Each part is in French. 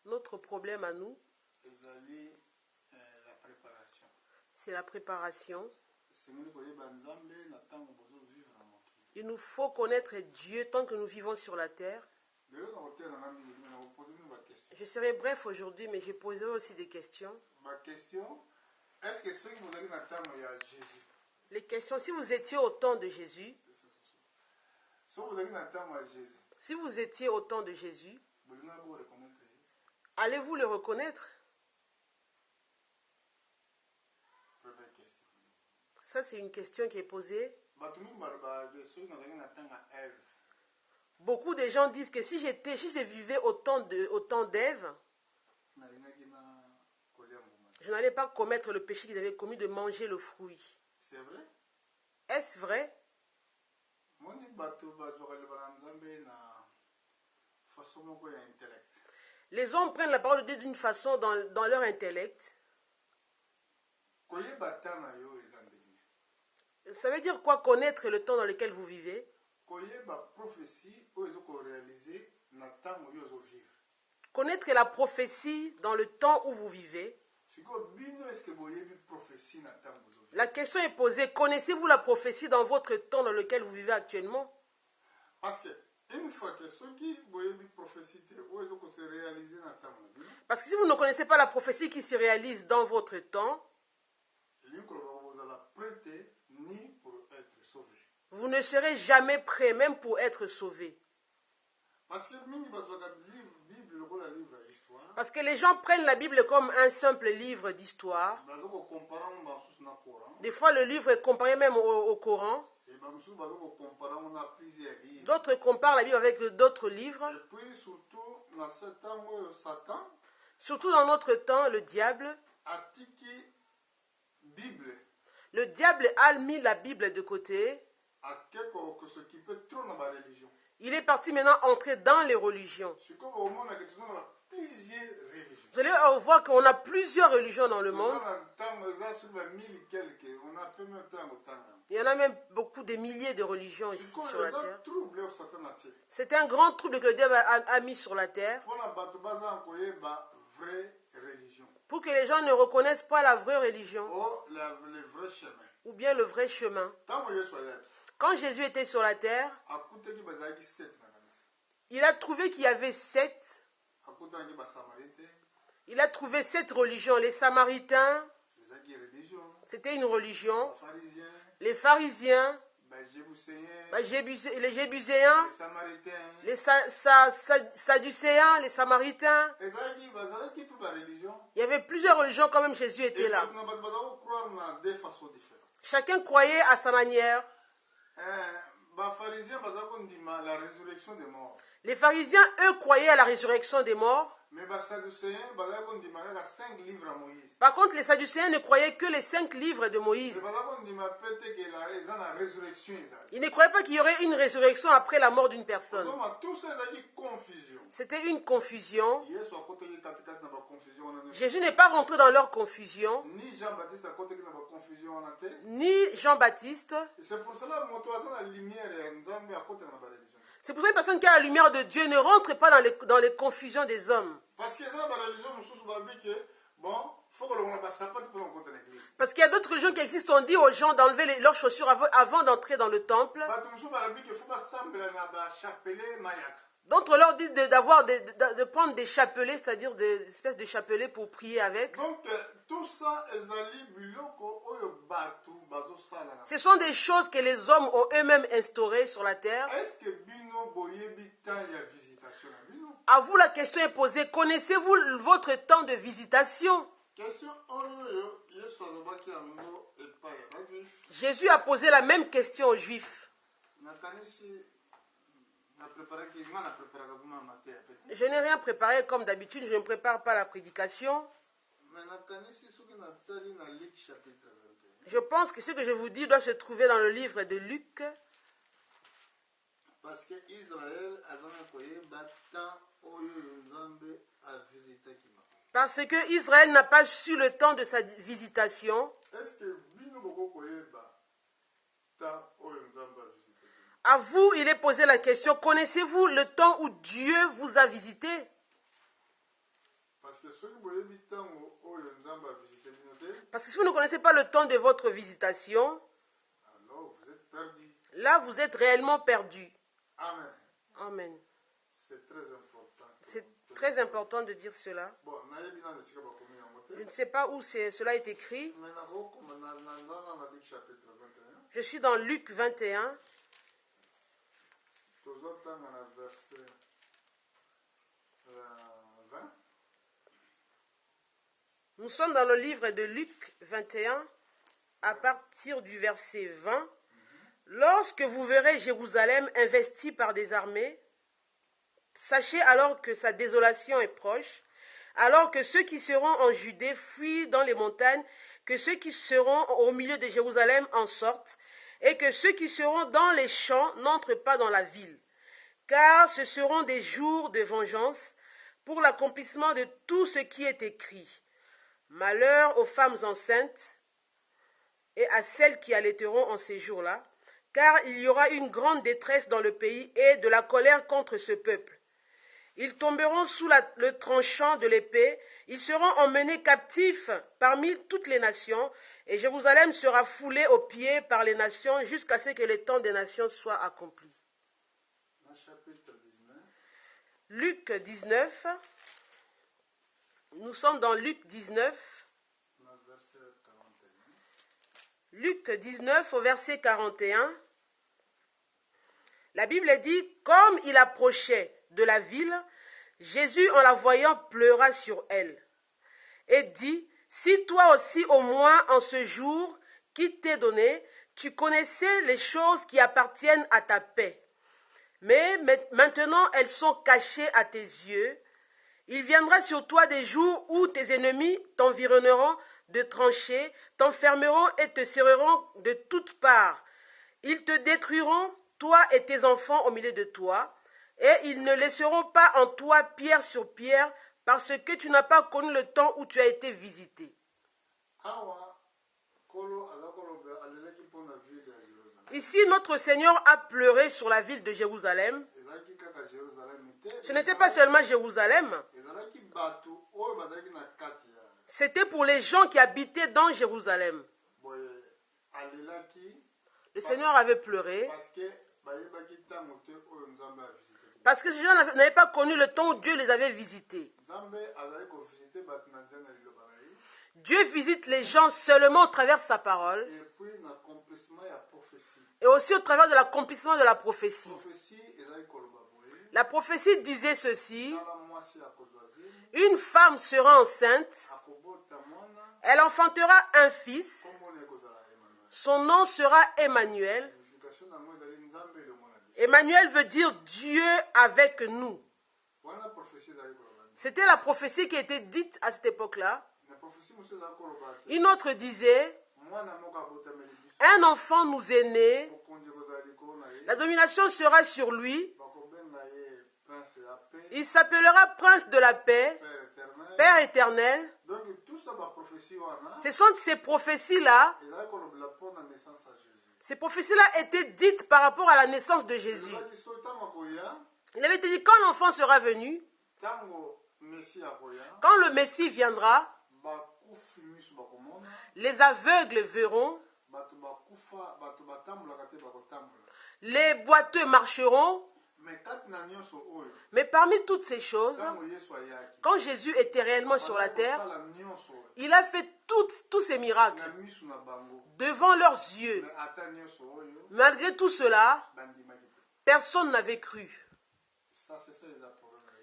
Notre problème à nous, la préparation. C'est la préparation. Il nous faut connaître Dieu tant que nous vivons sur la terre. Je serai bref aujourd'hui, mais je poserai aussi des questions. Ma question, est-ce que ceux qui vous avez dans Jésus? Les questions, si vous étiez au temps de Jésus, si vous étiez au temps de Jésus, allez-vous le reconnaître? Ça, c'est une question qui est posée. Beaucoup de gens disent que si je vivais au temps d'Ève, je n'allais pas commettre le péché qu'ils avaient commis de manger le fruit. C'est vrai? Est-ce vrai? Les hommes prennent la parole de Dieu d'une façon dans leur intellect. Ça veut dire quoi, connaître le temps dans lequel vous vivez? Connaître la prophétie dans le temps où vous vivez. La question est posée, connaissez-vous la prophétie dans votre temps dans lequel vous vivez actuellement? Parce que une fois que ceux qui voyaient une prophétie, se réaliser dans le temps. Parce que si vous ne connaissez pas la prophétie qui se réalise dans votre temps, vous ne serez jamais prêt, même pour être sauvé. Parce que les gens prennent la Bible comme un simple livre d'histoire. Des fois, le livre est comparé même au Coran. D'autres comparent la Bible avec d'autres livres. Et puis surtout dans notre temps, le diable. Le diable a mis la Bible de côté. Il est parti maintenant entrer dans les religions. Vous allez voir qu'on a plusieurs religions dans le monde. Il y en a même beaucoup de milliers de religions ici sur la terre. C'est un grand trouble que le diable a mis sur la terre. Pour que les gens ne reconnaissent pas la vraie religion. Ou bien le vrai chemin. Quand Jésus était sur la terre, il a trouvé qu'il y avait 7. Il a trouvé 7 religions. Les Samaritains, c'était une religion. Les pharisiens, les Jébuséens, les Sadducéens, les Samaritains. Il y avait plusieurs religions quand même Jésus était là. Chacun croyait à sa manière. Les pharisiens, eux, croyaient à la résurrection des morts. Par contre, les Sadducéens ne croyaient que les 5 livres de Moïse. Ils ne croyaient pas qu'il y aurait une résurrection après la mort d'une personne. C'était une confusion. Jésus n'est pas rentré dans leur confusion. Ni Jean-Baptiste. C'est pour cela que une personne qui a la lumière de Dieu ne rentre pas dans les confusions des hommes. Parce qu'il y a d'autres religions qui existent. On dit aux gens d'enlever leurs chaussures avant d'entrer dans le temple. D'autres leur disent de prendre des chapelets, c'est-à-dire des espèces de chapelets pour prier avec. Donc, tout ça, ce sont des choses que les hommes ont eux-mêmes instaurées sur la terre. Est-ce que visitation? À vous, la question est posée. Connaissez-vous votre temps de visitation? Jésus a posé la même question aux Juifs. Je n'ai rien préparé comme d'habitude, je ne prépare pas la prédication. Je pense que ce que je vous dis doit se trouver dans le livre de Luc. Parce que Israël a Parce que Israël n'a pas su le temps de sa visitation. À vous, il est posé la question, connaissez-vous le temps où Dieu vous a visité? Parce que si vous ne connaissez pas le temps de votre visitation, alors vous êtes perdu. Là, vous êtes réellement perdu. Amen. Amen. C'est très important. C'est très important de dire cela. Je ne sais pas où cela est écrit. Je suis dans Luc 21. Nous sommes dans le livre de Luc 21, à partir du verset 20. Lorsque vous verrez Jérusalem investie par des armées, sachez alors que sa désolation est proche, alors que ceux qui seront en Judée fuient dans les montagnes, que ceux qui seront au milieu de Jérusalem en sortent, et que ceux qui seront dans les champs n'entrent pas dans la ville. Car ce seront des jours de vengeance pour l'accomplissement de tout ce qui est écrit. Malheur aux femmes enceintes et à celles qui allaiteront en ces jours-là, car il y aura une grande détresse dans le pays et de la colère contre ce peuple. Ils tomberont sous le tranchant de l'épée, ils seront emmenés captifs parmi toutes les nations, et Jérusalem sera foulée aux pieds par les nations jusqu'à ce que le temps des nations soit accompli. Luc 19, nous sommes dans Luc 19, Luc 19 au verset 41. La Bible dit, comme il approchait de la ville, Jésus, en la voyant, pleura sur elle et dit, si toi aussi au moins en ce jour qui t'est donné, tu connaissais les choses qui appartiennent à ta paix. Mais maintenant elles sont cachées à tes yeux. Il viendra sur toi des jours où tes ennemis t'environneront de tranchées, t'enfermeront et te serreront de toutes parts. Ils te détruiront, toi et tes enfants au milieu de toi, et ils ne laisseront pas en toi pierre sur pierre, parce que tu n'as pas connu le temps où tu as été visité. Ici, notre Seigneur a pleuré sur la ville de Jérusalem. Ce n'était pas seulement Jérusalem. C'était pour les gens qui habitaient dans Jérusalem. Le Seigneur avait pleuré parce que ces gens n'avaient pas connu le temps où Dieu les avait visités. Dieu visite les gens seulement au travers de sa parole et aussi au travers de l'accomplissement de la prophétie. La prophétie disait ceci: une femme sera enceinte, elle enfantera un fils, son nom sera Emmanuel. Emmanuel veut dire Dieu avec nous. C'était la prophétie qui était dite à cette époque-là. Une autre disait, un enfant nous est né, la domination sera sur lui, il s'appellera prince de la paix, Père éternel. Ce sont ces prophéties-là. Ces prophéties-là étaient dites par rapport à la naissance de Jésus. Il avait été dit, quand l'enfant sera venu, quand le Messie viendra, les aveugles verront, les boiteux marcheront. Mais parmi toutes ces choses, quand Jésus était réellement sur la terre, il a fait tous ces miracles devant leurs yeux. Malgré tout cela, personne n'avait cru.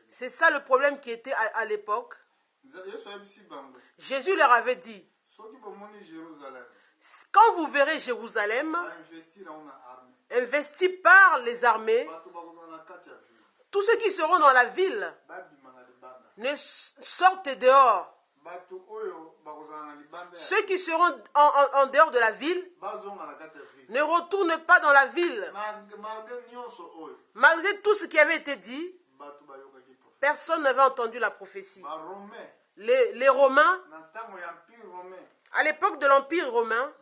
C'est ça le problème qui était à l'époque. Jésus leur avait dit, quand vous verrez Jérusalem investi par les armées, tous ceux qui seront dans la ville ne sortent dehors. Ceux qui seront en dehors de la ville ne retournent pas dans la ville. Malgré tout ce qui avait été dit, personne n'avait entendu la prophétie. Les Romains, à l'époque de l'Empire romain,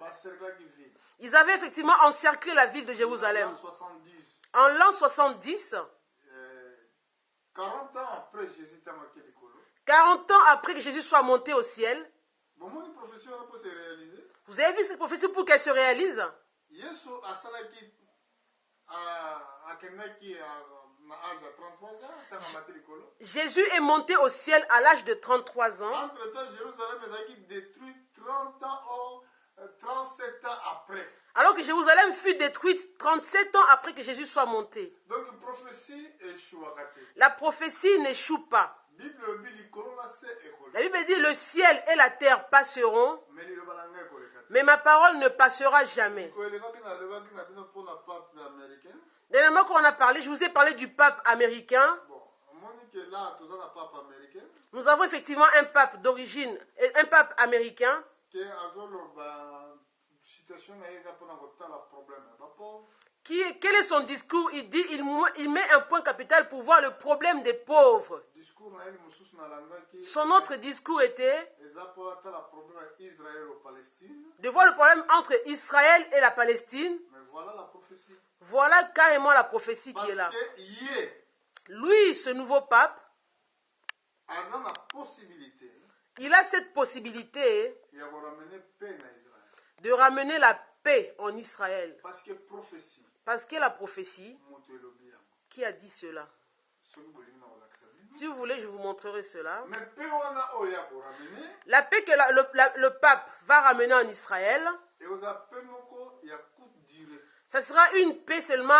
ils avaient effectivement encerclé la ville de Jérusalem. En l'an 70, 40 ans après que Jésus soit monté au ciel, bomoni prophétie wana mpo se réaliser. vous avez vu cette prophétie pour qu'elle se réalise? Yesu asalaki akendaki na âge ya 33 ans ntango amati likolo. Jésus est monté au ciel à l'âge de 33 ans. Entre-temps, Jérusalem ezalaki détruit 30 ans ou 37 ans après. Alors que Jérusalem fut détruite 37 ans après que Jésus soit monté. Donc la prophétie échouaka te. La prophétie n'échoue pas. Bible obi likolo na se ekolo. La Bible dit le ciel et la terre passeront, Mais liloba na ngai ekoleka te. mais ma parole ne passera jamais. Koelekaki na lobaki na bino mpona pape américain. Dernièrement, quand on a parlé, je vous ai parlé du pape américain. Bon, omoni ke là toza na pape américain. Nous avons effectivement un pape d'origine, un pape américain, Ke azoloba situation na ye eza mpona kotala problème ya bapauvre. quel est son discours? Il dit, il met un point capital pour voir le problème des pauvres. Discours na ye mosusu nalandaki. Son autre discours était Eza mpo atala problème ya Israël au Palestine. de voir le problème entre Israël et la Palestine. Mais voilà la prophétie. Voilà carrément la prophétie qui est là. Parce que hier, Lui, ce nouveau pape, aza na possibilité il a cette possibilité ya koramener paix na Israël. de ramener la paix en Israël. Parce que prophétie, Parce que la prophétie, moto elobi yango. qui a dit cela? Soki bolingi na kolakisa bino. Si vous voulez, je vous montrerai cela. Mais paix wana oyo ya koramener, La paix que le pape va ramener en Israël, eoza paix moko ya courte durée. ça sera une paix seulement,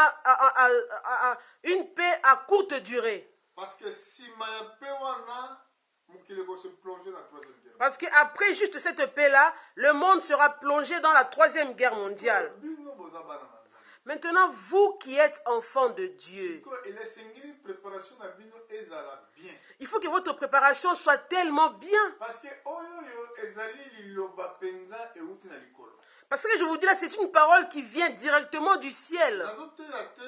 une paix à courte durée. Parce que sima ya paix wana, mokili se plonger na troisième guerre. Parce qu'après juste cette paix-là, le monde sera plongé dans la troisième guerre mondiale. Bino boza bana na Nzambe. Maintenant, vous qui êtes enfants de Dieu, Ko ele sengeli préparation na bino ezala bien. il faut que votre préparation soit tellement bien. Parce que oyo ezali liloba penza euti na likolo. Parce que je vous dis là, c'est une parole qui vient directement du ciel. Nazotela te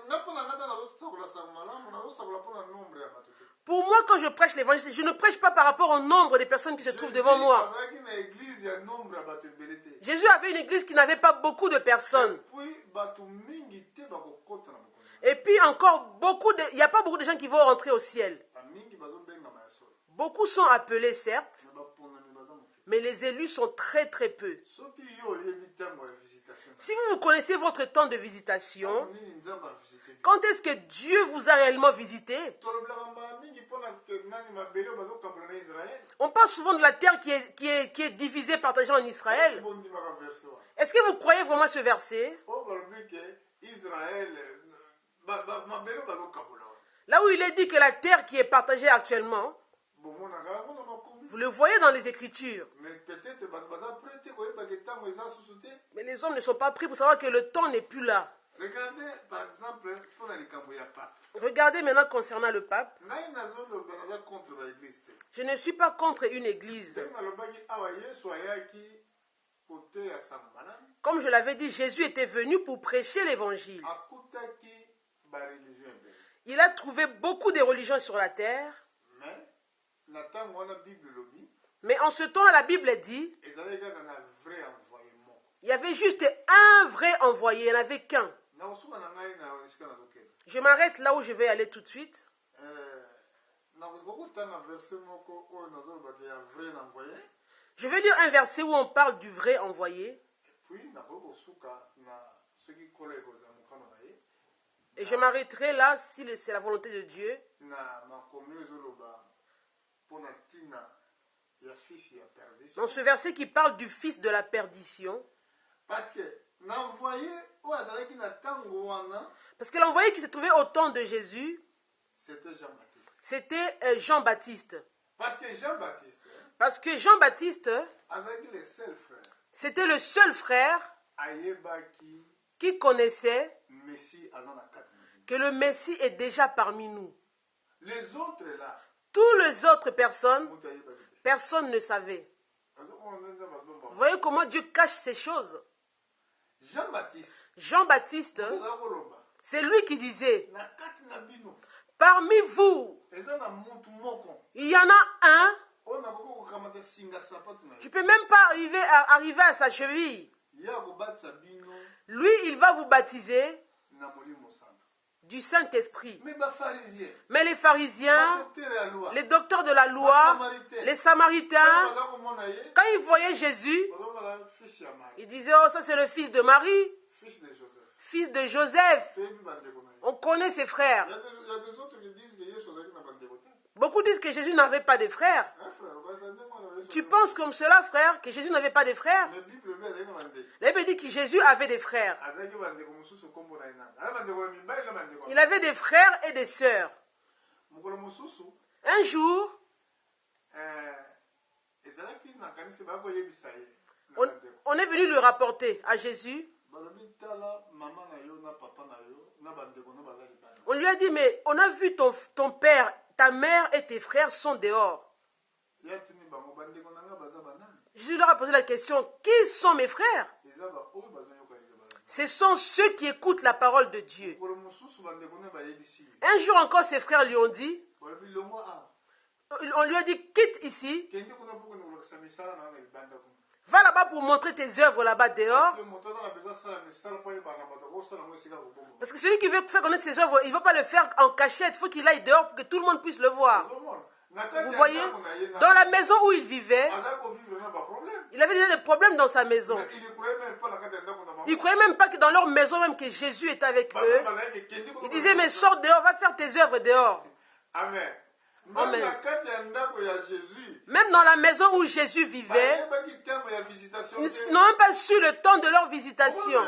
na mpona ngata nazosakola sango malamu nazosakola mpona nombre ya bato te. Pour moi, quand je prêche l'évangile, je ne prêche pas par rapport au nombre des personnes qui se trouvent devant moi. Azalaki na église ya nombre ya bato ebele te. Jésus avait une église qui n'avait pas beaucoup de personnes. Puis bato mingi te bakokota na mokolo. Et puis encore, il n'y a pas beaucoup de gens qui vont rentrer au ciel. Bamingi bazobengama ya solo. Beaucoup sont appelés, certes, Me baponami baza moke. mais les élus sont très très peu. Soki yo oyebi ntango ya visitation. Si vous connaissez votre temps de visitation, nini nzambe avisite bino. quand est-ce que Dieu vous a réellement visité? Tolobelaka mbala mingi mpona nani mabele oyo bazokambola na Israël. On parle souvent de la terre qui est divisée, partagée en Israël. Bondimaka verse wana. Est-ce que vous croyez vraiment ce verset? oyo balobi ke Israël mabele oyo bazokambola wana. Là où il est dit que la terre qui est partagée actuellement, bomonaka yango na makomi. vous le voyez dans les Écritures. Mais peut-être bato baza prêt te koyebaka ntango eza susu te. Mais les hommes ne sont pas pris pour savoir que le temps n'est plus là. Regardez par exemple mpona likambo ya pape. Regardez maintenant concernant le pape. ngai nazoloba naza contre baeglise te. Je ne suis pas contre une église. ndenge nalobaki awa yesu ayaki koteya sango malamu. Comme je l'avais dit, Jésus était venu pour prêcher l'évangile. akutaki bareligio ebele. Il a trouvé beaucoup de religions sur la terre. Mais na ntango wana bible elobi Mais en ce temps, la Bible dit, ezalaki kaka na vrai envoyement. il y avait juste un vrai envoyé, il n'y en avait qu'un. na kosuka na ngai na esika nazokende. Je m'arrête là où je vais aller tout de suite. nakokotanga verse moko oyo nazolobaki ya vrai na envoyé. Je vais lire un verset où on parle du vrai envoyé. Puis nakoki kosuka na soki kolo ekozala mokano na ye Et je m'arrêterai là si c'est la volonté de Dieu. na makomi oyo ezoloba mpona ntina ya fils ya perdition. Dans ce verset qui parle du fils de la perdition. Parce que na envoyé oyo azalaki na ntango wana Parce que l'envoyé qui se trouvait au temps de Jésus, c'était Jean-Baptiste. c'était Jean-Baptiste. Parce que Jean-Baptiste Parce que Jean-Baptiste, azalaki le seul frère c'était le seul frère ayebaki qui connaissait Messie aza na kati na bino. que le Messie est déjà parmi nous. Les autres là Toutes les autres personnes, moto ayebaki te. personne ne savait. Azomona nde nzambe azomba. Vous voyez comment Dieu cache ces choses. Jean-Baptiste Jean-Baptiste, aza koloba c'est lui qui disait, na kati na bino parmi vous, eza na mutu moko il y en a un, oyo nakoki kokamata singa sapatu na tu ye ne peux même pas arriver à sa cheville. ye akobatisa bino Lui, il va vous baptiser na molimo santo. du Saint-Esprit. Mais les pharisiens, Mais les pharisiens, les docteurs de la loi, les Samaritains, quand ils voyaient Jésus, ils disaient, oh, ça c'est le fils de Marie, fils de Joseph. On connaît ses frères. Il y a des autres qui disent que Jésus n'a pas de dégoûté. Beaucoup disent que Jésus n'avait pas de frères. Tu penses comme cela, frère, que Jésus n'avait pas de frères? La Bible dit que Jésus avait des frères. Il avait des frères et des sœurs. Un jour, on est venu lui rapporter à Jésus. On lui a dit, mais on a vu ton père, ta mère et tes frères sont dehors. Jésus leur a posé la question, qui sont mes frères? Ce sont ceux qui écoutent la parole de Dieu. Un jour encore, ses frères lui ont dit, on lui a dit, quitte ici, va là-bas pour montrer tes œuvres là-bas dehors. Parce que celui qui veut faire connaître ses œuvres, il ne veut pas le faire en cachette. Il faut qu'il aille dehors pour que tout le monde puisse le voir. Vous voyez, dans la maison où il vivait, il avait déjà des problèmes dans sa maison. Ils ne croyaient même pas que dans leur maison, même que Jésus était avec eux. Ils disaient, mais sors dehors, va faire tes œuvres dehors. Amen. Amen. Même dans la maison où Jésus vivait, ils n'ont même pas su le temps de leur visitation.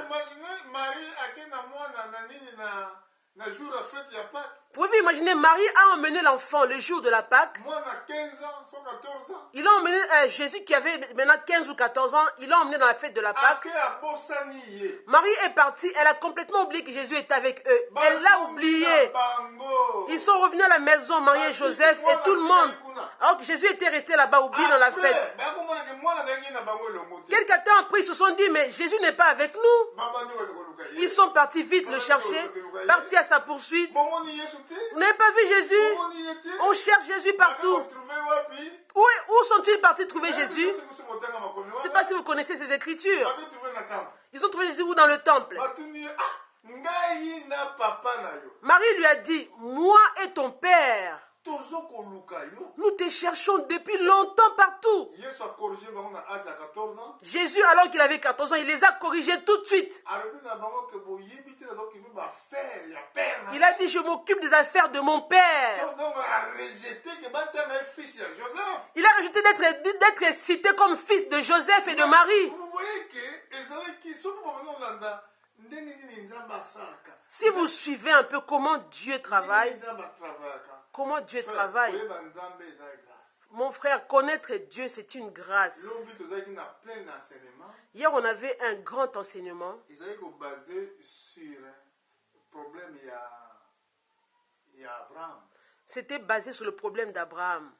Pouvez-vous imaginer, Marie a emmené l'enfant le jour de la Pâque. Il a emmené Jésus qui avait maintenant 15 ou 14 ans, il l'a emmené dans la fête de la Pâque. Marie est partie, elle a complètement oublié que Jésus était avec eux. Elle l'a oublié. Ils sont revenus à la maison, Marie et Joseph et tout le monde. Alors que Jésus était resté là-bas oublié dans la fête. Quelques temps après, ils se sont dit, mais Jésus n'est pas avec nous. Ils sont partis vite le chercher, partis à sa poursuite. Vous n'avez pas vu Jésus? On cherche Jésus partout. Où sont-ils partis trouver Jésus? Je ne sais pas si vous connaissez ces écritures. Ils ont trouvé Jésus où? Dans le temple. Marie lui a dit, moi et ton père, nous te cherchons depuis longtemps partout. Jésus, alors qu'il avait 14 ans, il les a corrigés tout de suite. Il a dit, je m'occupe des affaires de mon père. Il a rejeté d'être cité comme fils de Joseph et de Marie. Vous voyez que si vous suivez un peu comment Dieu travaille, mon frère, connaître Dieu, c'est une grâce. Hier, on avait un grand enseignement. C'était basé sur le problème d'Abraham.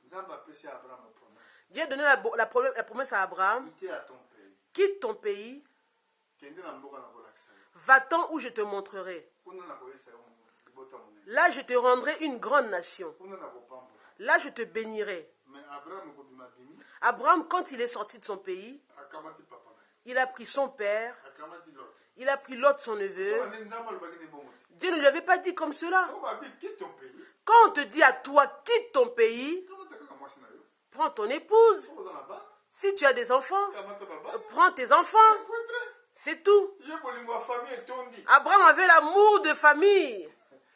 Dieu a donné la promesse à Abraham. Quitte ton pays. Va-t'en où je te montrerai. Là, je te rendrai une grande nation. Là, je te bénirai. Abraham, quand il est sorti de son pays, il a pris son père, il a pris Lot, son neveu. Dieu ne lui avait pas dit comme cela. Quand on te dit à toi, quitte ton pays, prends ton épouse. Si tu as des enfants, prends tes enfants. C'est tout. Abraham avait l'amour de famille.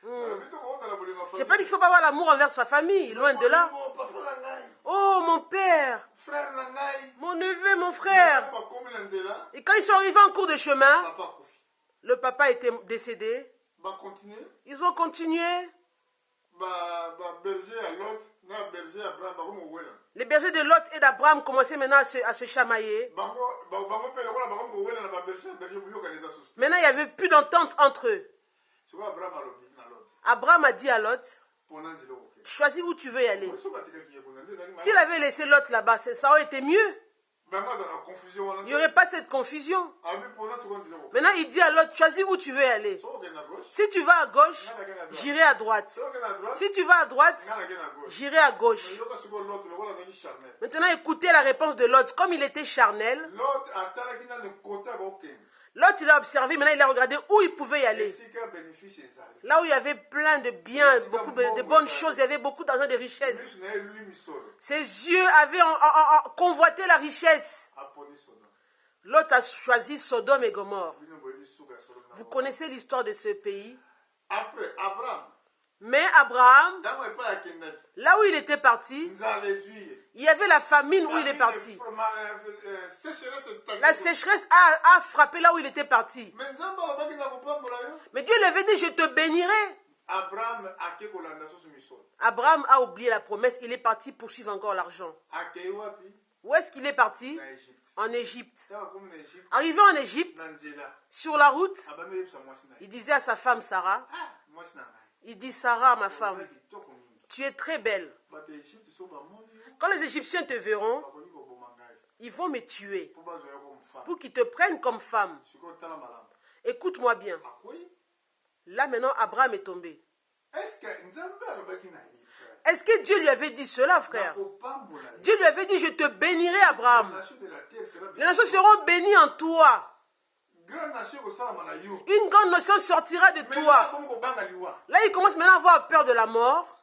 Je n'ai pas dit qu'il ne faut pas avoir l'amour envers sa famille, loin de là. Oh, mon père, mon neveu, mon frère. Et quand ils sont arrivés en cours de chemin, le papa était décédé. Ils ont continué. Les bergers de Lot et d'Abraham commençaient maintenant à se chamailler. Maintenant, il n'y avait plus d'entente entre eux. Abraham a dit à Lot, choisis où tu veux y aller. S'il avait laissé Lot là-bas, ça aurait été mieux. Il n'y aurait pas cette confusion. Maintenant, il dit à Lot, choisis où tu veux y aller. Si tu vas à gauche, j'irai à droite. Si tu vas à droite, j'irai à gauche. Maintenant, écoutez la réponse de Lot. Comme il était charnel, L'autre, il a observé, maintenant il a regardé où il pouvait y aller. Là où il y avait plein de biens, beaucoup de bonnes choses, il y avait beaucoup d'argent, de richesses. Ses yeux avaient convoité la richesse. L'autre a choisi Sodome et Gomorrhe. Vous connaissez l'histoire de ce pays. Après, Abraham. Mais Abraham, là où il était parti, il y avait la famine où il est parti. La sécheresse a frappé là où il était parti. Mais Dieu lui avait dit, je te bénirai. Abraham a oublié la promesse, il est parti poursuivre encore l'argent. Où est-ce qu'il est parti? En Égypte. Arrivé en Égypte, sur la route, il disait à sa femme Sarah, il dit, Sarah, ma femme, tu es très belle. Quand les Égyptiens te verront, ils vont me tuer pour qu'ils te prennent comme femme. Écoute-moi bien. Là maintenant, Abraham est tombé. Est-ce que Dieu lui avait dit cela, frère? Dieu lui avait dit, je te bénirai, Abraham. Les nations seront bénies en toi. Une grande nation sortira de toi. Là, il commence maintenant à avoir peur de la mort.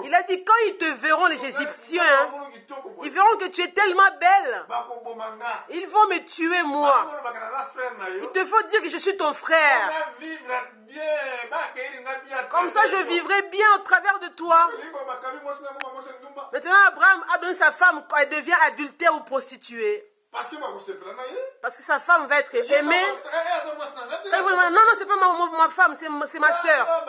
Il a dit, quand ils te verront, les Égyptiens, ils verront que tu es tellement belle. Ils vont me tuer, moi. Il te faut dire que je suis ton frère. Comme ça, je vivrai bien au travers de toi. Maintenant, Abraham a donné sa femme, elle devient adultère ou prostituée. Parce que sa femme va être aimée. Non, non, c'est pas ma femme, c'est ma soeur.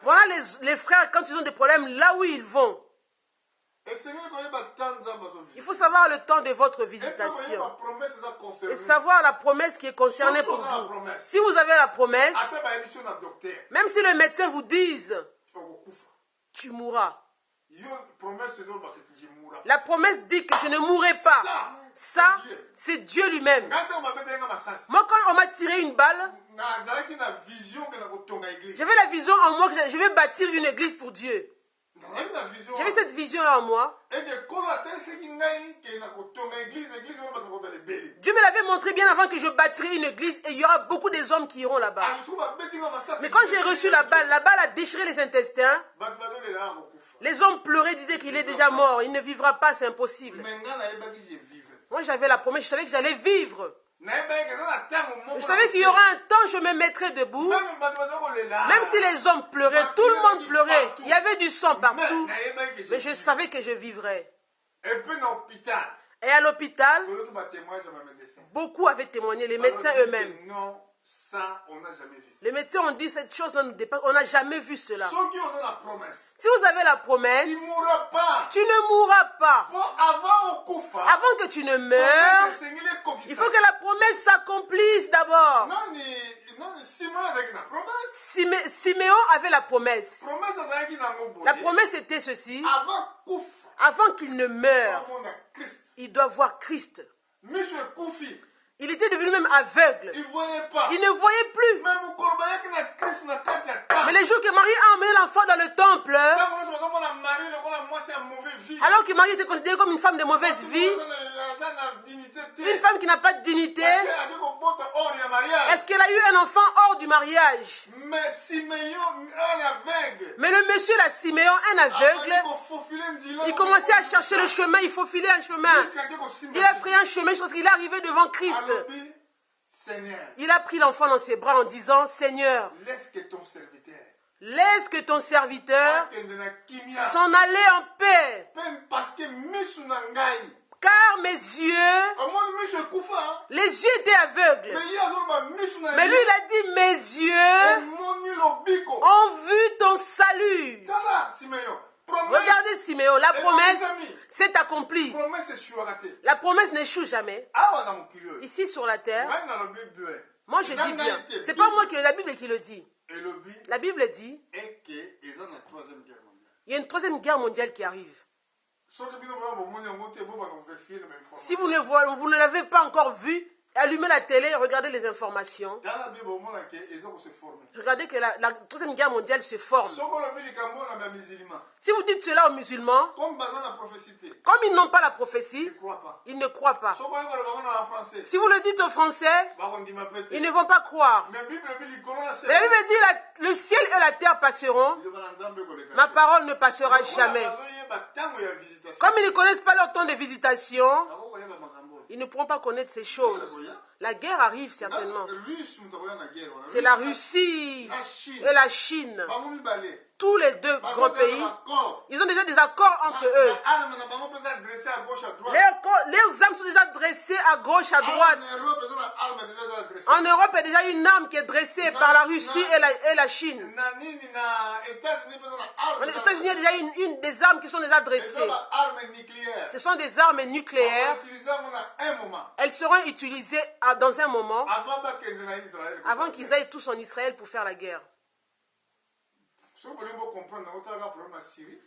Voilà les frères, quand ils ont des problèmes, là où ils vont. Il faut savoir le temps de votre visitation. Et savoir la promesse qui est concernée pour vous. Si vous avez la promesse, même si le médecin vous dise, tu mourras. La promesse dit que je ne mourrai pas. Ça, c'est Dieu lui-même. Moi, quand on m'a tiré une balle, j'avais la vision en moi que je vais bâtir une église pour Dieu. J'avais cette vision-là en moi. Dieu me l'avait montré bien avant que je bâtirai une église et il y aura beaucoup des hommes qui iront là-bas. Mais quand j'ai reçu la balle a déchiré les intestins. Les hommes pleuraient, disaient qu'il est déjà mort, il ne vivra pas, c'est impossible. Moi j'avais la promesse, je savais que j'allais vivre. Je savais qu'il y aura un temps, je me mettrai debout. Même si les hommes pleuraient, tout le monde pleurait. Il y avait du sang partout. Mais je savais que je vivrais. Et à l'hôpital, beaucoup avaient témoigné, les médecins eux-mêmes. Ça, on n'a jamais vu ça. Les médecins ont dit cette chose-là nous dépasse. On n'a jamais vu cela. Si vous avez la promesse, tu ne mourras pas. Avant que tu ne meurs, il faut que la promesse s'accomplisse d'abord. Siméon avait la promesse. La promesse était ceci. Avant qu'il ne meure, il doit voir Christ. Il était devenu même aveugle. Il ne voyait plus. Mais les jours que Marie a emmené l'enfant dans le temple, alors que Marie était considérée comme une femme de mauvaise vie, une femme qui n'a pas de dignité, est-ce qu'elle a eu un enfant hors du mariage? Mais le monsieur, la Siméon, un aveugle, il commençait à chercher le chemin, il faufilait un chemin. Il a pris un chemin jusqu'à ce qu'il est arrivé devant Christ. Il a pris l'enfant dans ses bras en disant, Seigneur, laisse que ton serviteur s'en allait en paix. Car mes yeux, les yeux étaient aveugles. Mais lui, il a dit, mes yeux ont vu ton salut. Regardez Siméon, la promesse s'est accomplie. La promesse n'échoue jamais. Ici sur la terre, moi je dis bien, c'est pas moi qui la Bible qui le dit. La Bible dit, il y a une troisième guerre mondiale qui arrive. Si vous ne l'avez pas encore vu, allumez la télé, regardez les informations. Tala bi bomona ke ezoko se former. Regardez que la Troisième Guerre mondiale se forme. Soko lo bili kambo na ba musulman. Si vous dites cela aux musulmans, Comme bazan la prophétie. comme ils n'ont pas la prophétie, Ils croient pas. ils ne croient pas. Soko yo lo bana en français. Si vous le dites aux Français, Ba ko ndima pete. ils ne vont pas croire. Mais Bible bili kolona se. Mais la Bible dit le ciel et la terre passeront, Yo bana nzambe ko le. ma parole ne passera jamais. Comme ils ne connaissent pas leur temps de visitation, ils ne pourront pas connaître ces choses. La guerre arrive certainement. C'est la Russie et la Chine. Tous les deux grands pays, ils ont déjà des accords entre eux. Leurs armes sont déjà dressées à gauche, à droite. En Europe, il y a déjà une arme qui est dressée par la Russie et la Chine. Aux États-Unis, il y a déjà des armes qui sont déjà dressées. Ce sont des armes nucléaires. Elles seront utilisées dans un moment avant qu'ils aillent tous en Israël pour faire la guerre.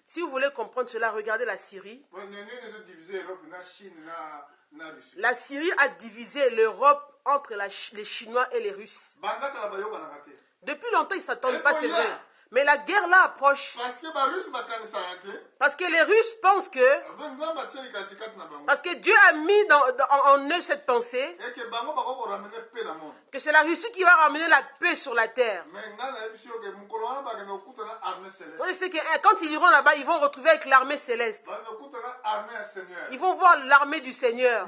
Si vous voulez comprendre cela, regardez la Syrie. La Syrie a divisé l'Europe entre les Chinois et les Russes. Depuis longtemps, ils ne s'attendent pas, c'est vrai. Mais la guerre là approche. Parce que les Russes pensent que... Parce que Dieu a mis en eux cette pensée que c'est la Russie qui va ramener la paix sur la terre. Donc je sais que quand ils iront là-bas, ils vont retrouver avec l'armée céleste. Ils vont voir l'armée du Seigneur.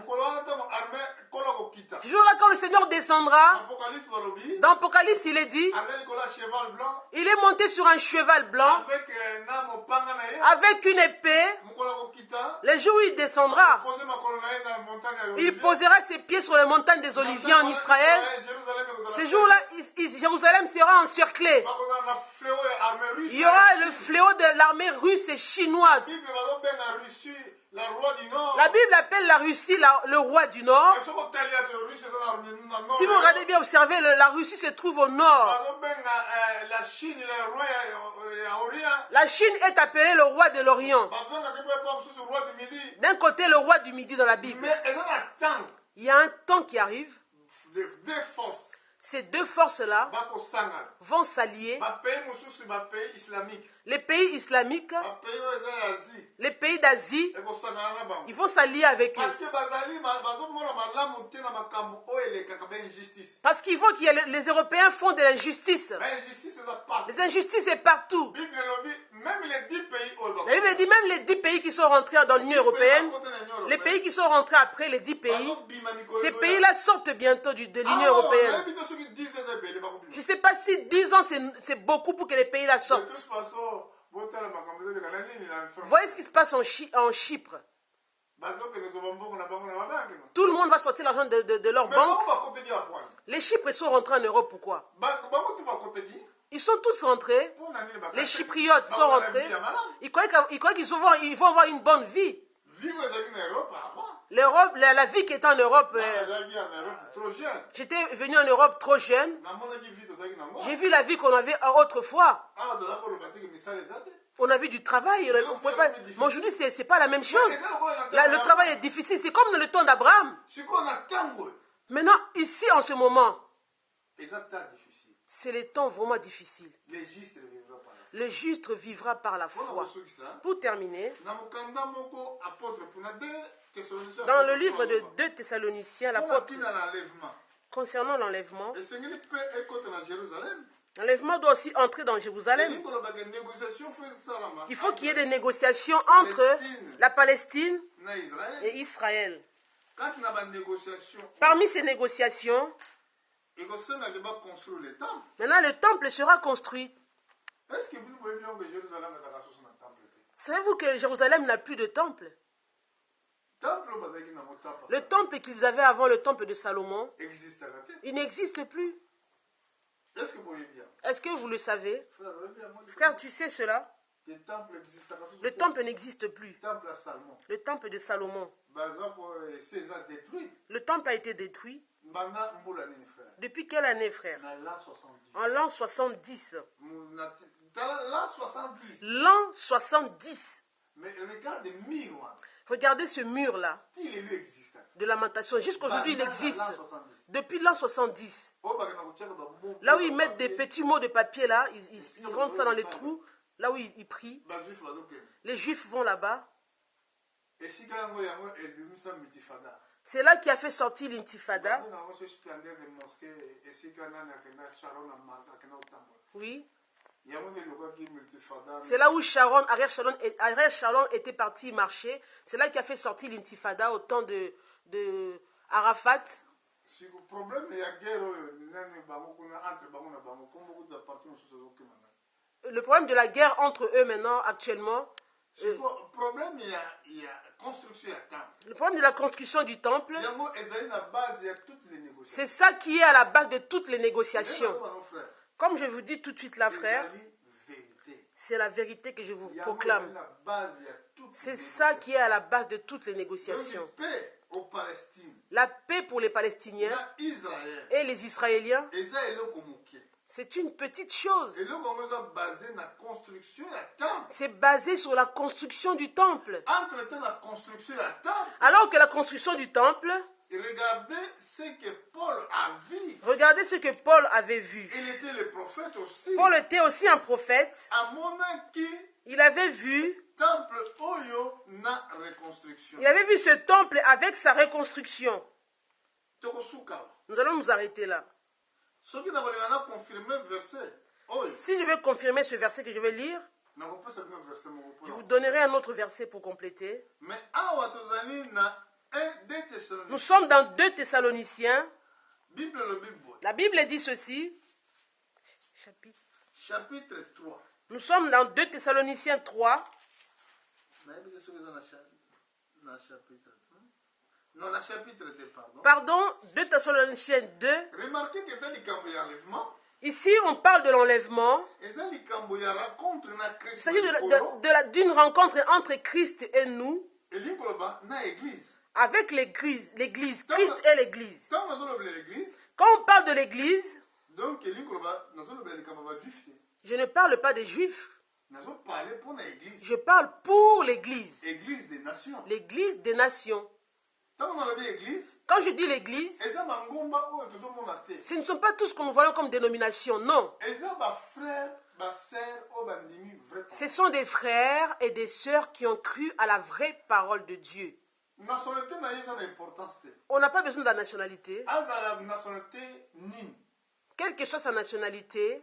Ce jour-là, quand le Seigneur descendra, dans Apocalypse, il est dit, il est monté sur un cheval blanc avec une épée. Le jour où il descendra, il posera ses pieds sur les montagnes des Oliviers en Israël. Ce jour-là, Jérusalem sera encerclée. Il y aura le fléau de l'armée russe et chinoise. La Bible appelle la Russie le roi du Nord. Si vous regardez bien, observez, la Russie se trouve au nord. La Chine est appelée le roi de l'Orient. D'un côté, le roi du Midi dans la Bible. Il y a un temps qui arrive. Ces deux forces-là vont s'allier. Les pays islamiques, les pays d'Asie, ils vont s'allier avec eux. Parce qu'ils vont les Européens font de l'injustice. Les injustices sont partout. La Bible dit même les 10 pays qui sont rentrés dans l'Union européenne, les pays qui sont rentrés après les 10 pays, ces pays-là sortent bientôt de l'Union européenne. Je ne sais pas si 10 ans c'est beaucoup pour que les pays-là sortent. Voyez ce qui se passe en Chypre. Tout le monde va sortir l'argent de leur banque. Les Chypres sont rentrés en Europe, pourquoi? Ils sont tous rentrés. Les Chypriotes sont rentrés. Ils croient qu'ils vont avoir une bonne vie. L'Europe, la vie qui est en Europe, j'étais venu en Europe trop jeune. J'ai vu la vie qu'on avait autrefois. On a vu du travail. Mais aujourd'hui, ce n'est pas la même chose. Là, le travail est difficile. C'est comme dans le temps d'Abraham. Maintenant, ici, en ce moment, c'est les temps vraiment difficiles. Le juste vivra par la foi. Pour terminer, dans le livre de 2 Thessaloniciens, l'apôtre, concernant l'enlèvement, l'enlèvement doit aussi entrer dans Jérusalem. Il faut qu'il y ait des négociations entre la Palestine et Israël. Parmi ces négociations, maintenant le temple sera construit. Savez-vous que Jérusalem n'a plus de temple? Le temple qu'ils avaient avant, le temple de Salomon, il n'existe plus. Est-ce que vous le savez? Frère, tu sais cela? Le temple n'existe plus. Le temple de Salomon. Le temple a été détruit. Depuis quelle année, frère? En l'an 70. L'an 70. Regardez ce mur-là de lamentation. Jusqu'aujourd'hui, il existe. Depuis l'an 70. Là où ils mettent des petits mots de papier, là, ils rentrent ça dans les trous, là où ils prient. Les Juifs vont là-bas. C'est là qui a fait sortir l'intifada. Oui. C'est là où Ariel Sharon était parti marcher. C'est là qui a fait sortir l'intifada au temps de Arafat. Le problème de la guerre entre eux maintenant, actuellement. Le problème de la construction du temple, c'est ça qui est à la base de toutes les négociations. Comme je vous dis tout de suite là, frère, c'est la vérité que je vous proclame. C'est ça qui est à la base de toutes les négociations. La paix pour les Palestiniens et les Israéliens, c'est une petite chose. C'est basé sur la construction du temple. Alors que la construction du temple, regardez ce que Paul avait vu. Il était le prophète aussi. Paul était aussi un prophète. Il avait vu. Il avait vu ce temple avec sa reconstruction. Nous allons nous arrêter là. Si je veux confirmer ce verset que je vais lire, je vous donnerai un autre verset pour compléter. Nous sommes dans 2 Thessaloniciens. La Bible dit ceci. Chapitre 3. Nous sommes dans 2 Thessaloniciens 3. Non, la chapitre 2, pardon. Pardon, 2 Thessaloniciens 2. Remarquez que c'est l'enlèvement. Ici, on parle de l'enlèvement. Il s'agit d'une rencontre entre Christ et nous. Avec l'église. Christ et l'église. Quand on parle de l'église, je ne parle pas des juifs. Je parle pour l'église. L'église des nations. Quand je dis l'église, ce ne sont pas tous ce que nous voyons comme dénomination, non. Ce sont des frères et des sœurs qui ont cru à la vraie parole de Dieu. On n'a pas besoin de la nationalité. Quelle que soit sa nationalité.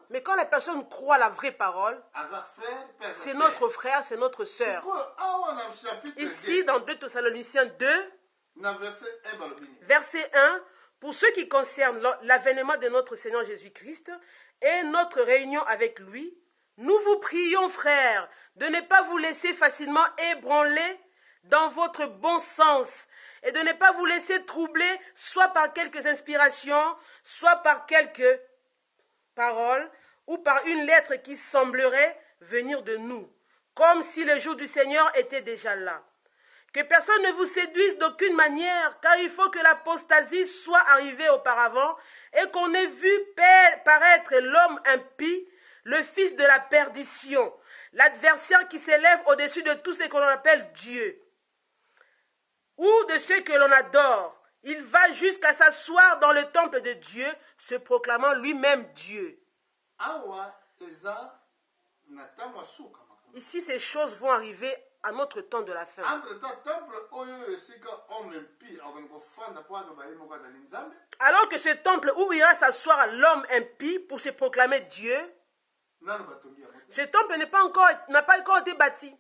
Mais quand la personne croit à la vraie parole, c'est notre frère, c'est notre sœur. Ici, dans 2 Thessaloniciens 2, verset 1, pour ce qui concerne l'avènement de notre Seigneur Jésus-Christ et notre réunion avec lui, nous vous prions, frères, de ne pas vous laisser facilement ébranler dans votre bon sens et de ne pas vous laisser troubler soit par quelques inspirations, soit par quelques paroles ou par une lettre qui semblerait venir de nous, comme si le jour du Seigneur était déjà là. Que personne ne vous séduise d'aucune manière, car il faut que l'apostasie soit arrivée auparavant et qu'on ait vu paraître l'homme impie, le fils de la perdition, l'adversaire qui s'élève au-dessus de tout ce que l'on appelle Dieu, ou de ceux que l'on adore. Il va jusqu'à s'asseoir dans le temple de Dieu, se proclamant lui-même Dieu. Ici, ces choses vont arriver à notre temps de la fin. Alors que ce temple où ira s'asseoir l'homme impie pour se proclamer Dieu, ce temple n'a pas encore été bâti.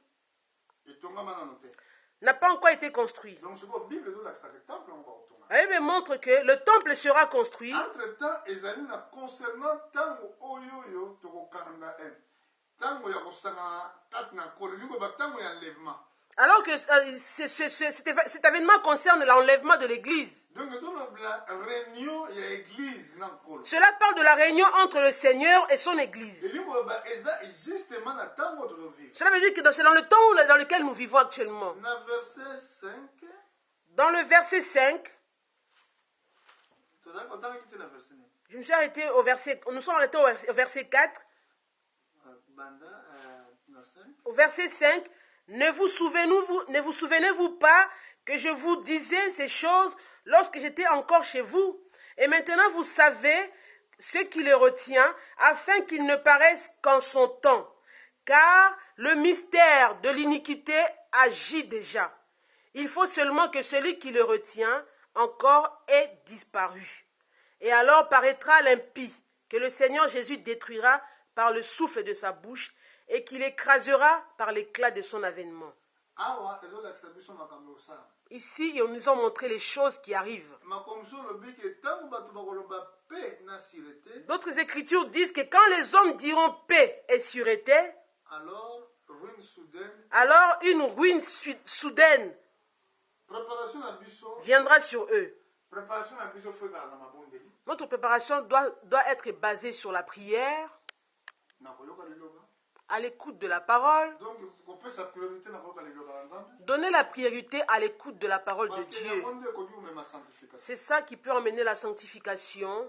N'a pas encore été construit. La Bible montre que le temple sera construit. Alors que cet événement concerne l'enlèvement de l'église. Cela parle de la réunion entre le Seigneur et son église. Cela veut dire que c'est dans le temps dans lequel nous vivons actuellement. Dans le verset 5, je me suis arrêté au verset, nous sommes arrêtés au verset 4. Au verset 5, ne vous souvenez-vous pas que je vous disais ces choses lorsque j'étais encore chez vous. Et maintenant vous savez ce qui les retient, afin qu'ils ne paraissent qu'en son temps. Car le mystère de l'iniquité agit déjà. Il faut seulement que celui qui le retient encore ait disparu. Et alors paraîtra l'impie, que le Seigneur Jésus détruira par le souffle de sa bouche, et qu'il écrasera par l'éclat de son avènement. Ici, ils nous ont montré les choses qui arrivent. D'autres écritures disent que quand les hommes diront paix et sûreté, alors une ruine soudaine viendra sur eux. Notre préparation doit être basée sur la prière, à l'écoute de la parole. Donner la priorité à l'écoute de la parole de Dieu. C'est ça qui peut emmener la sanctification.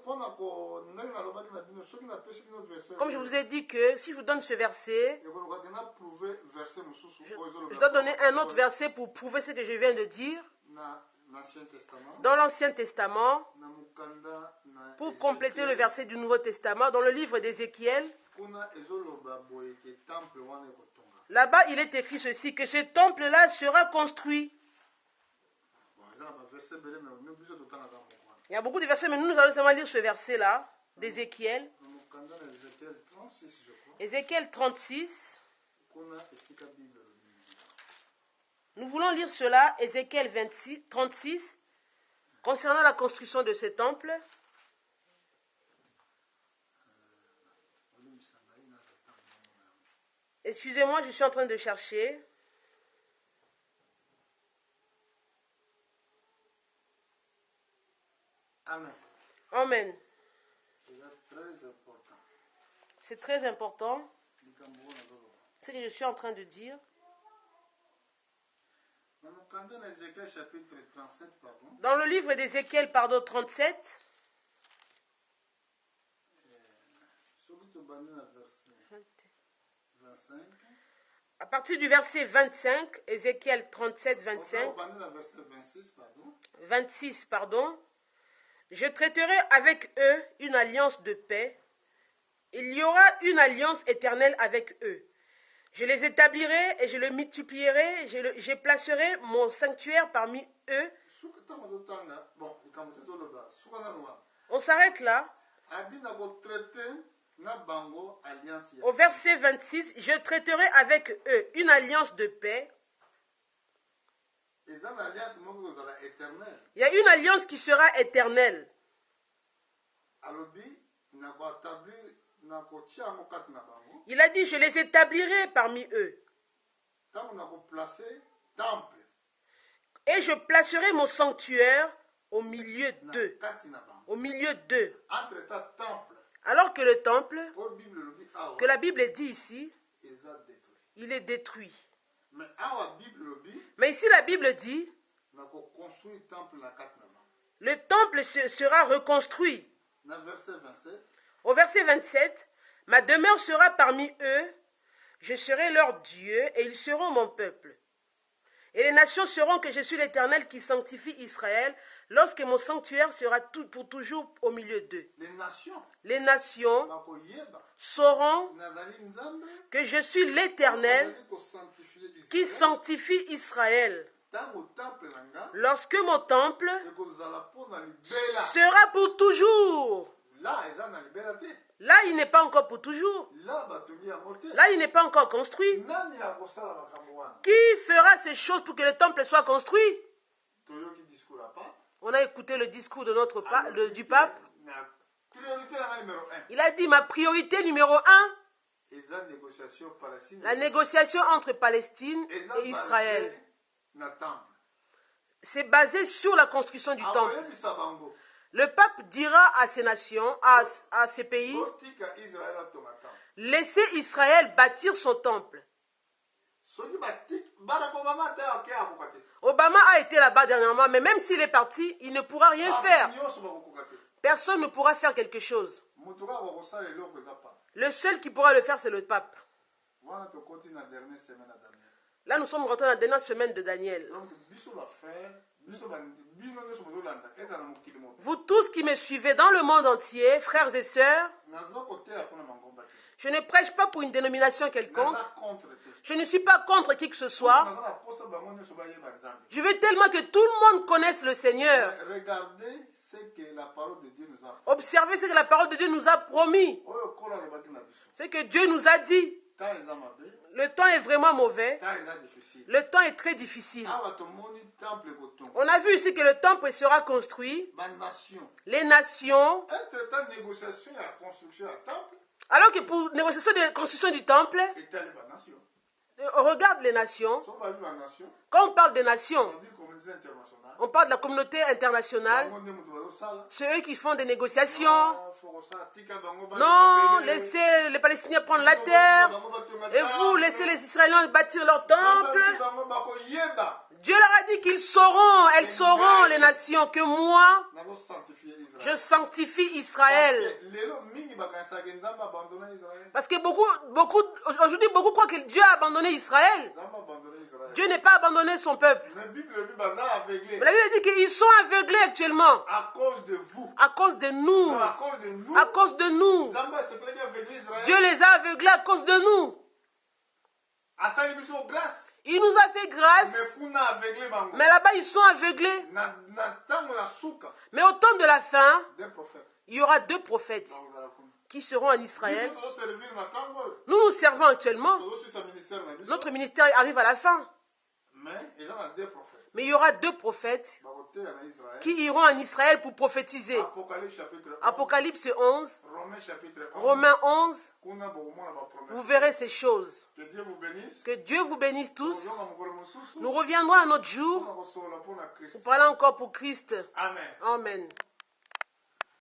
Comme je vous ai dit que si je vous donne ce verset, je dois donner un autre verset pour prouver ce que je viens de dire. Dans l'Ancien Testament, pour compléter le verset du Nouveau Testament, dans le livre d'Ézéchiel, là-bas, il est écrit ceci, que ce temple-là sera construit. Il y a beaucoup de versets, mais nous allons seulement lire ce verset-là, d'Ézéchiel. Ézéchiel 36. Nous voulons lire cela, Ézéchiel 36, concernant la construction de ce temple. Excusez-moi, je suis en train de chercher. Amen. Amen. C'est très important. Ce que je suis en train de dire. Dans le livre d'Ézéchiel, 37. À partir du verset 25, Ézéchiel 37, 25. 26, pardon. Je traiterai avec eux une alliance de paix. Il y aura une alliance éternelle avec eux. Je les établirai et je les multiplierai. Je placerai mon sanctuaire parmi eux. On s'arrête là. Au verset 26, je traiterai avec eux une alliance de paix. Il y a une alliance qui sera éternelle. Il a dit, je les établirai parmi eux. Et je placerai mon sanctuaire au milieu d'eux. Au milieu d'eux. Alors que le temple, que la Bible dit ici, il est détruit. Mais ici la Bible dit, le temple sera reconstruit. Au verset 27, ma demeure sera parmi eux, je serai leur Dieu et ils seront mon peuple. Et les nations sauront que je suis l'Éternel qui sanctifie Israël lorsque mon sanctuaire sera pour toujours au milieu d'eux. Les nations sauront que je suis l'Éternel qui sanctifie Israël. Lorsque mon temple sera pour toujours. Là, il n'est pas encore pour toujours. Là, il n'est pas encore construit. Qui fera ces choses pour que le temple soit construit? On a écouté le discours de du pape. Il a dit, ma priorité numéro 1, la négociation entre Palestine et Israël. C'est basé sur la construction du temple. Le pape dira à ces nations, à ces pays, laissez Israël bâtir son temple. Obama a été là-bas dernièrement, mais même s'il est parti, il ne pourra rien faire. Personne ne pourra faire quelque chose. Le seul qui pourra le faire, c'est le pape. Là, nous sommes rentrés dans la dernière semaine de Daniel. Donc, biso ba frère, biso ba bino ne somo landa, eza na mokili mo. Vous tous qui me suivez dans le monde entier, frères et sœurs, Nazo kotela pona mangomba te. je ne prêche pas pour une dénomination quelconque. Naza contre te. Je ne suis pas contre qui que ce soit. Nazo na posa bango ne so ba yeba nzambe. Je veux tellement que tout le monde connaisse le Seigneur. Regardez ce que la parole de Dieu nous a. Observez ce que la parole de Dieu nous a promis. Oyo kola le baki na biso. Ce que Dieu nous a dit. Ta eza mabe. Le temps est vraiment mauvais. Ta eza difficile. Le temps est très difficile. Awa to moni temple boton. On a vu ici que le temple sera construit. Ba nation. Les nations. Entre-temps, négociation et la construction du temple. Alors que pour négociation de construction du temple, Et telle nation. on regarde les nations. Si on parle de la nation, Quand on parle des nations, on dit communauté internationale. on parle de la communauté internationale. C'est eux qui font des négociations. Non, laissez les Palestiniens prendre la terre. Et vous, laissez les Israéliens bâtir leur temple. Dieu leur a dit qu'ils sauront, elles sauront, les nations, que moi, je sanctifie Israël. Parce que aujourd'hui, beaucoup croient que Dieu a abandonné Israël. Dieu n'est pas abandonné son peuple. La Bible dit qu'ils sont aveuglés actuellement. À cause de vous. À cause de nous. Non, à cause de nous. À cause de nous. Dieu les a aveuglés à cause de nous. Il nous a fait grâce. Mais là-bas, ils sont aveuglés. Mais au temps de la fin, il y aura 2 prophètes qui seront en Israël. Nous nous servons actuellement. Notre ministère arrive à la fin. Mais il y aura 2 prophètes qui iront en Israël pour prophétiser. Apocalypse 11, Romains 11, vous verrez ces choses. Que Dieu vous bénisse tous. Nous reviendrons un autre jour pour parler encore pour Christ. Amen. Amen.